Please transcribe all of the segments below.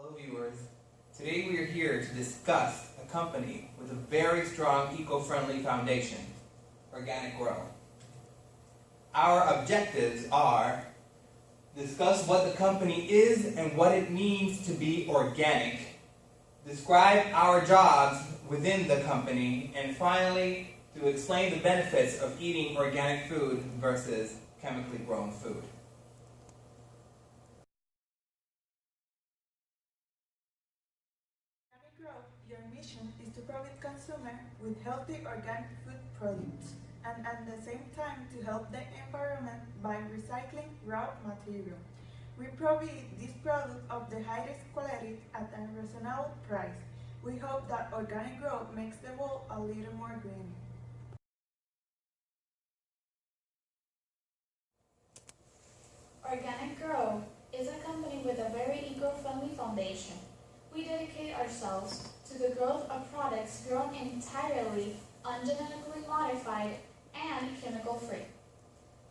Hello viewers, today we are here to discuss a company with a very strong eco-friendly foundation, Organic Grow. Our objectives are discuss what the company is and what it means to be organic, describe our jobs within the company, and finally to explain the benefits of eating organic food versus chemically grown food. Your mission is to provide consumers with healthy organic food products and at the same time to help the environment by recycling raw material. We provide this product of the highest quality at a reasonable price. We hope that organic growth makes the world a little more green. Organic Grow is a company with a very eco-friendly foundation. We dedicate ourselves to the growth of products grown entirely ungenetically modified and chemical-free.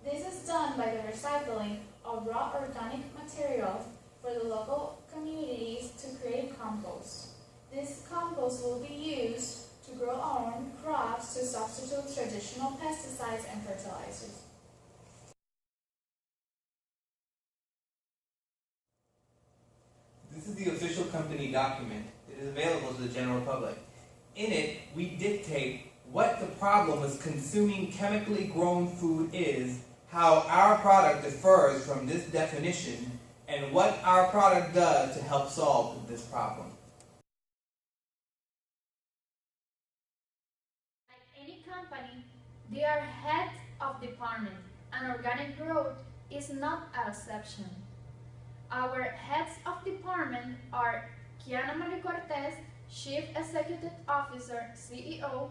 This is done by the recycling of raw organic materials for the local communities to create compost. This compost will be used to grow our own crops to substitute traditional pesticides and fertilizers. This is the official company document. It is available to the general public. In it, we dictate what the problem with consuming chemically grown food is, how our product differs from this definition, and what our product does to help solve this problem. Like any company, they are heads of department, and Organic Growth is not an exception. Our heads of department are Kiana Marie Cortez, Chief Executive Officer, CEO,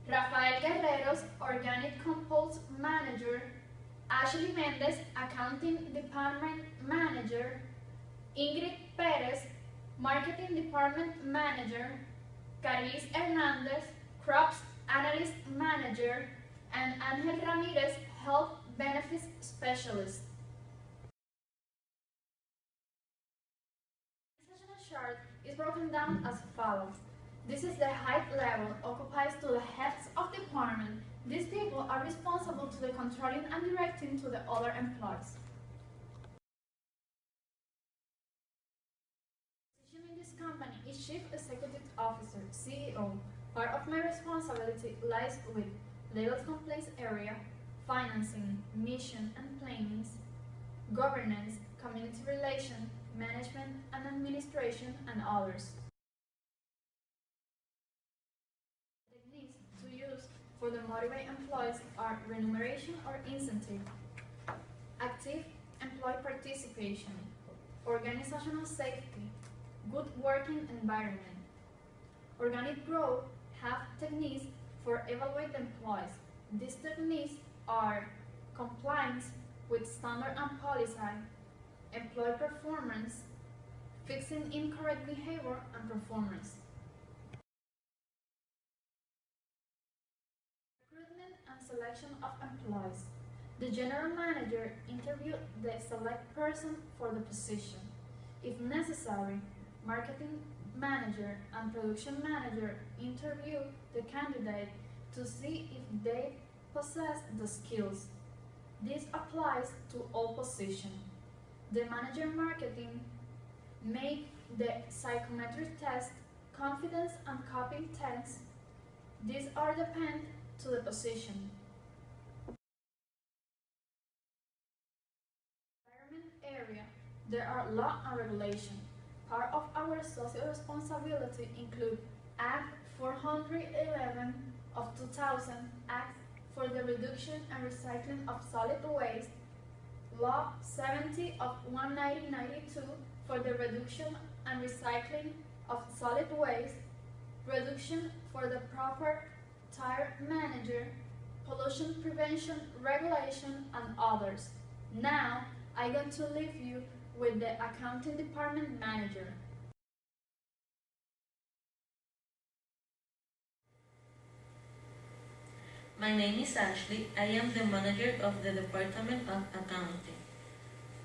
Rafael Guerreros, Organic Compost Manager, Ashley Mendez, Accounting Department Manager, Ingrid Perez, Marketing Department Manager, Caris Hernandez, Crops Analyst Manager, and Angel Ramirez, Health Benefits Specialist. Chart is broken down as follows. This is the height level occupied to the heads of department. These people are responsible to the controlling and directing to the other employees. Position in this company is Chief Executive Officer, CEO. Part of my responsibility lies with legal compliance area, financing, mission and planning, governance, community relations, management and administration, and others. Techniques to use for the motivate employees are remuneration or incentive, active employee participation, organizational safety, good working environment. Organic Growth have techniques for evaluate employees. These techniques are compliance with standard and policy, employee performance, fixing incorrect behavior and performance. Recruitment and selection of employees. The general manager interviewed the select person for the position. If necessary, marketing manager and production manager interview the candidate to see if they possess the skills. This applies to all positions. The manager marketing make the psychometric test, confidence and coping tests. These are depend to the position. Environment area, there are law and regulation. Part of our social responsibility include Act 411 of 2000, Act for the Reduction and Recycling of Solid Waste, Law 70 of 1992 for the reduction and recycling of solid waste, reduction for the proper tire manager, pollution prevention regulation, and others. Now, I'm going to leave you with the accounting department manager. My name is Ashley. I am the manager of the Department of Accounting.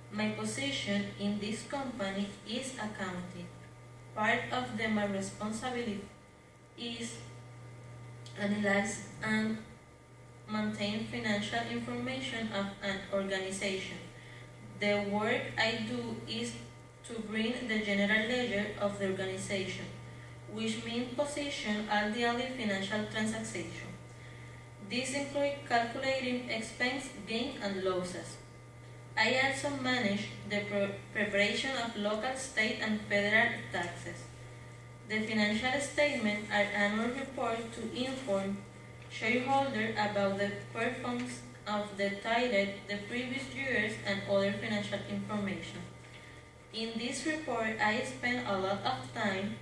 My position in this company is accounting. Part of my responsibility is analyze and maintain financial information of an organization. The work I do is to bring the general ledger of the organization, which means position all daily financial transactions. This includes calculating expense, gain, and losses. I also manage the preparation of local, state, and federal taxes. The financial statements are annual report to inform shareholders about the performance of the title, the previous years, and other financial information. In this report, I spend a lot of time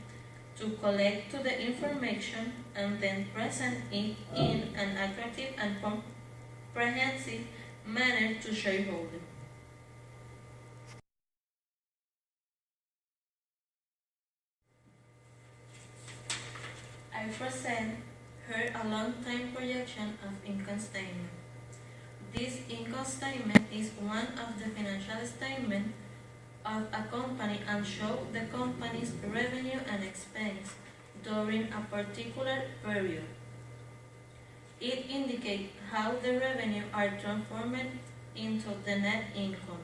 to collect the information and then present it in an attractive and comprehensive manner to shareholders. I present here a long-time projection of income statement. This income statement is one of the financial statements of a company and shows the company's revenue and expense during a particular period. It indicates how the revenue are transformed into the net income.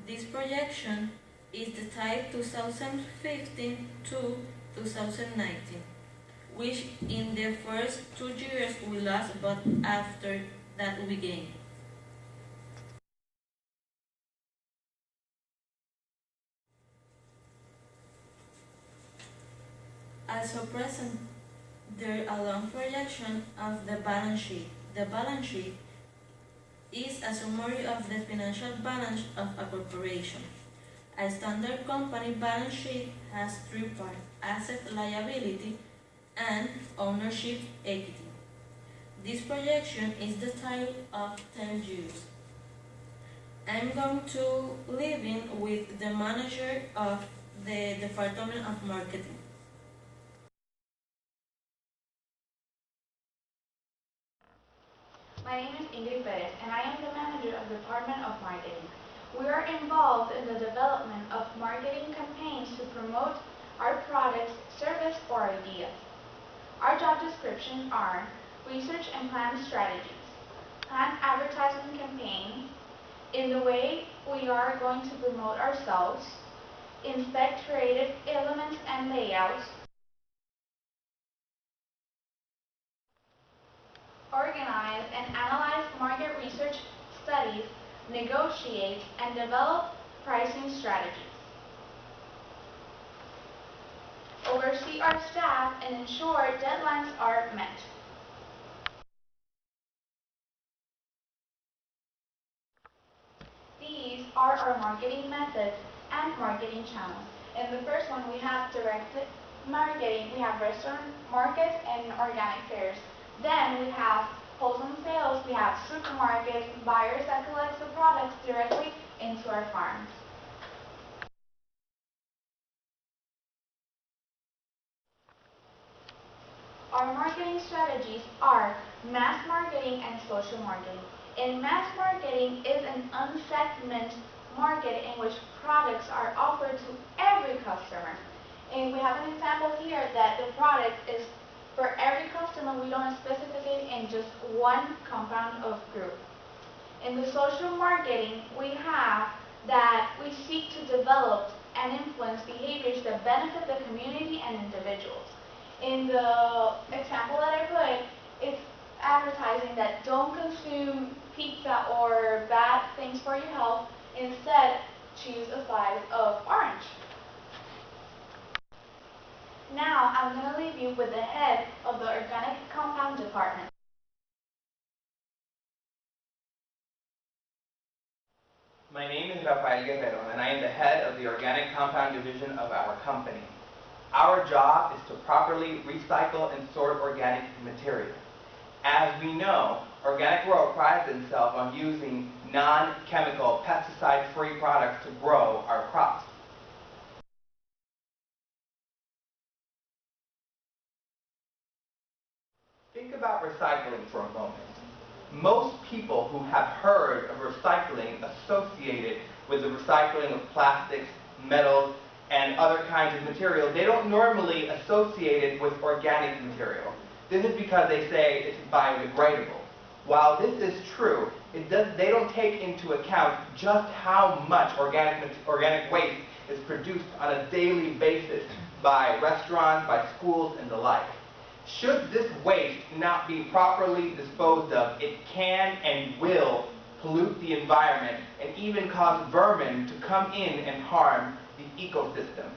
This projection is the type 2015 to 2019, which in the first 2 years we lost, but after that we gained. Also present there a long projection of the balance sheet. The balance sheet is a summary of the financial balance of a corporation. A standard company balance sheet has 3 parts: asset, liability, and ownership equity. This projection is the type of 10 years. I'm going to live in with the manager of the Department of Marketing. My name is Inco, and I am the manager of the Department of Marketing. We are involved in the development of marketing campaigns to promote our products, service, or ideas. Our job descriptions are research and plan strategies, plan advertising campaigns, in the way we are going to promote ourselves, inspect creative elements and layouts, organize and analyze market research studies, negotiate and develop pricing strategies, oversee our staff and ensure deadlines are met. These are our marketing methods and marketing channels. In the first one, we have direct marketing. We have restaurant markets and organic fairs. Then we have wholesale sales. We have supermarkets, buyers that collect the products directly into our farms. Our marketing strategies are mass marketing and social marketing. In mass marketing is an unsegmented market in which products are offered to every customer. And we have an example here that the product is for every customer. We don't specify it in just one compound of group. In the social marketing, we have that we seek to develop and influence behaviors that benefit the community and individuals. In the example that I put, it's advertising that don't consume pizza or bad things for your health. Instead, choose a slice of orange. Now, I'm going to leave you with the head of the organic compound department. My name is Rafael Guerrero, and I am the head of the organic compound division of our company. Our job is to properly recycle and sort organic material. As we know, Organic Grow prides itself on using non-chemical, pesticide-free products to grow our crops. Think about recycling for a moment. Most people who have heard of recycling associate it with the recycling of plastics, metals, and other kinds of material, they don't normally associate it with organic material. This is because they say it's biodegradable. While this is true, they don't take into account just how much organic waste is produced on a daily basis by restaurants, by schools, and the like. Should this waste not be properly disposed of, it can and will pollute the environment and even cause vermin to come in and harm the ecosystem.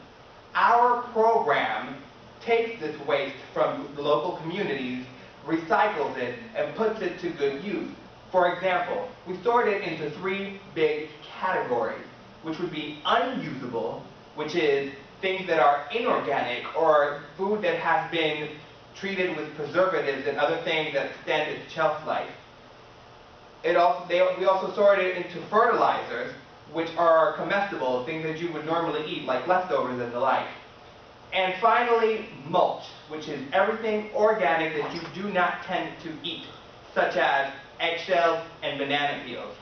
Our program takes this waste from the local communities, recycles it, and puts it to good use. For example, we sort it into 3 big categories, which would be unusable, which is things that are inorganic or food that has been treated with preservatives and other things that extend its shelf life. We also sort it into fertilizers, which are comestible, things that you would normally eat, like leftovers and the like. And finally, mulch, which is everything organic that you do not tend to eat, such as eggshells and banana peels.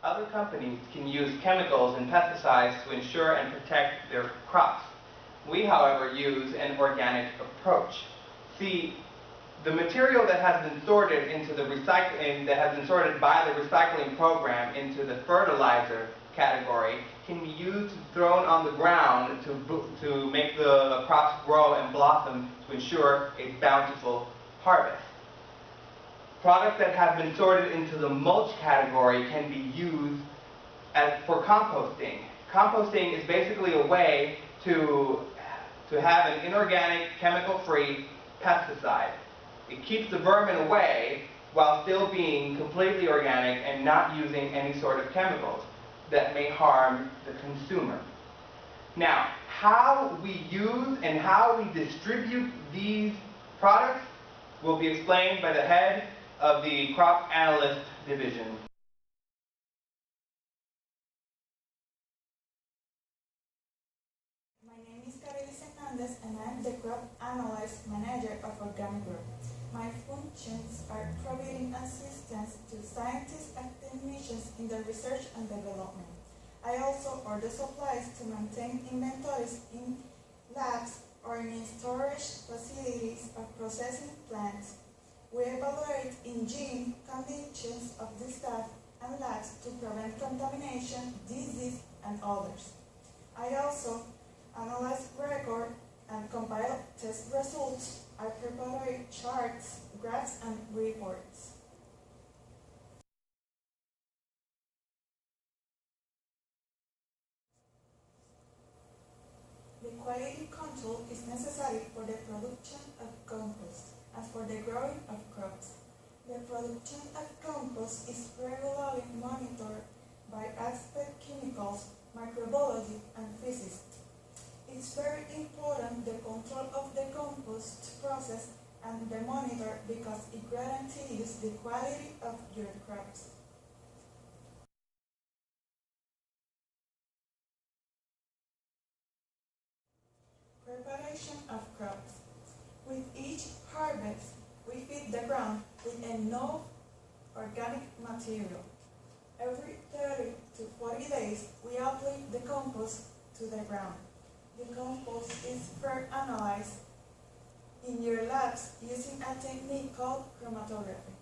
Other companies can use chemicals and pesticides to ensure and protect their crops. We, however, use an organic approach. See, the material that has been sorted into the by the recycling program into the fertilizer category can be used, thrown on the ground to make the crops grow and blossom to ensure a bountiful harvest. Products that have been sorted into the mulch category can be used for composting. Composting is basically a way to have an inorganic, chemical-free pesticide. It keeps the vermin away while still being completely organic and not using any sort of chemicals that may harm the consumer. Now, how we use and how we distribute these products will be explained by the head of the Crop Analyst Division. My name is Carelis Hernandez and I am the Crop Analyst Manager of Organic Group. My functions are providing assistance to scientists and technicians in their research and development. I also order supplies to maintain inventories in labs or in storage facilities of processing plants. We evaluate engine conditions of the staff and labs to prevent contamination, disease, and others. I also analyze record and compile test results. I prepare charts, graphs, and reports. The quality control is necessary for the production of compost and for the growing of crops. The production of compost is regularly monitored by expert chemicals, microbiology, and physicists. It's very important the control of the compost process and the monitor because it guarantees the quality of your crops. Preparation of crops. With each harvest, we feed the ground with enough organic material. Every 30 to 40 days, we apply the compost to the ground. The compost is first analyzed in your labs using a technique called chromatography.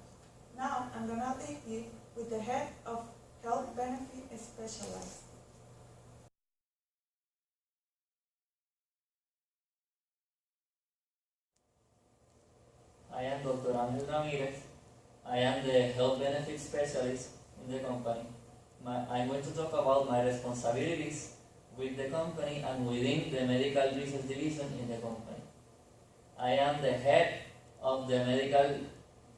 Now I'm going to leave you with the head of Health Benefit Specialist. I am Dr. Ángel Ramírez. I am the Health Benefit Specialist in the company. I'm going to talk about my responsibilities with the company and within the Medical Research Division in the company. I am the head of the Medical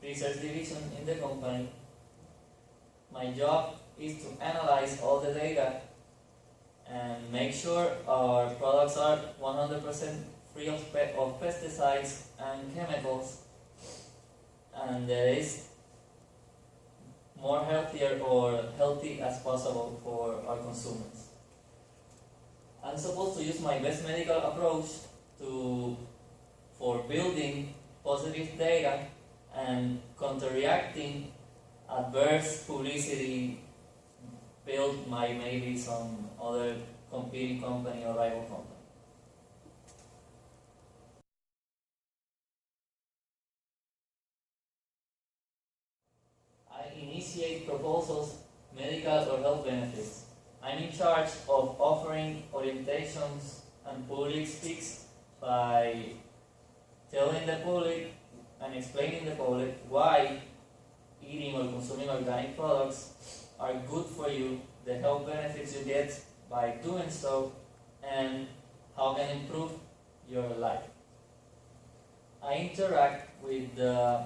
Research Division in the company. My job is to analyze all the data and make sure our products are 100% free of pesticides and chemicals, and that is more healthier or healthy as possible for our consumers. I'm supposed to use my best medical approach for building positive data and counteracting adverse publicity built by maybe some other competing company or rival company. I initiate proposals, medical or health benefits. I'm in charge of offering orientations and public speaks by telling the public and explaining the public why eating or consuming organic products are good for you, the health benefits you get by doing so, and how can improve your life. I interact with the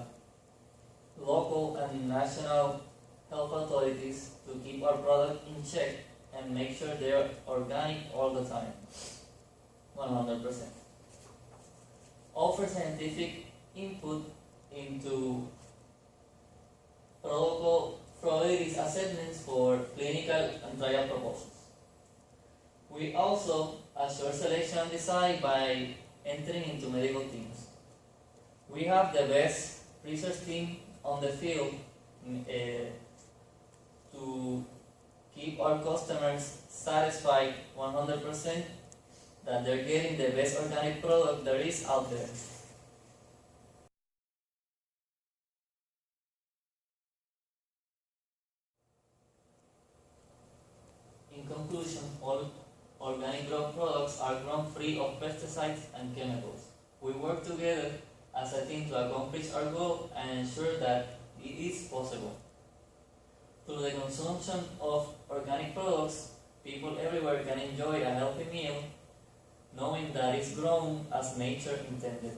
local and national health authorities to keep our product in check and make sure they are organic all the time, 100%. Offer scientific input into protocol probabilities assessments for clinical and trial proposals. We also assure selection and design by entering into medical teams. We have the best research team on the field to keep our customers satisfied 100% that they're getting the best organic product there is out there. In conclusion, all organic grown products are grown free of pesticides and chemicals. We work together as a team to accomplish our goal and ensure that it is possible. Through the consumption of organic products, people everywhere can enjoy a healthy meal, knowing that it's grown as nature intended.